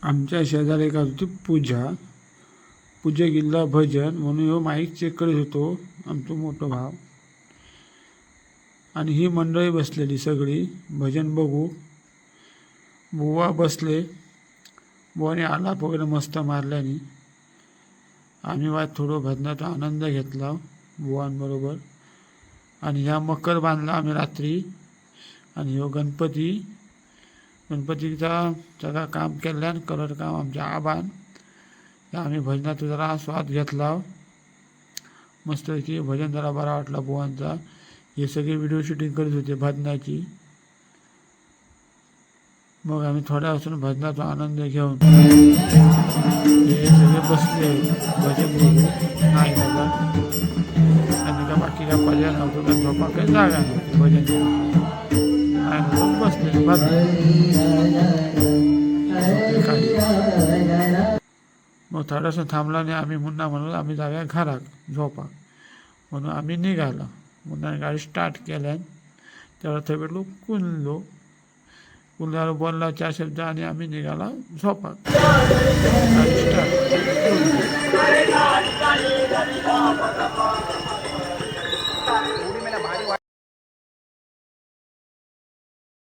आमच्या शेजारी एक होती पूजा गिल्ला भजन म्हणून ह्यो माईक चेक करीत होतो आमचो मोठो भाव. आणि ही मंडळी बसलेली सगळी भजन बघू. बुवा बसले, बुवाने आलाप वगैरे मस्त मारल्याने आम्ही थोडं भजनाचा आनंद घेतला बुवांबरोबर. आणि ह्या मकर बांधला आम्ही रात्री. आणि ह्यो गणपतीचा सगळा काम केल्यान कलर काम आमच्या आबान. आम्ही भजनाचा जरा स्वाद घेतला मस्त की भजन जरा बरा वाटला बुवांचा. हे सगळे व्हिडिओ शूटिंग करीत होते भजनाची. मग आम्ही थोड्या वाजून भजनाचा आनंद घेऊन हे सगळे बसले भजन बघू. नाही बघा आणि का बाकी काय पर्याय नव्हतं का झोपा काही जागा नव्हती भजन नाही नव्हतं बसले मग थोडंसं थांबला आणि आम्ही मुन्ना म्हणून आम्ही जाऊया घरात झोपा म्हणून आम्ही निघाला. मुन्ना गाडी स्टार्ट केल्यान तेवढा थंय भेटलो कुल्ल्यावर बोलला 4 शब्द आणि आम्ही निघाला झोपा. गाडी स्टार्ट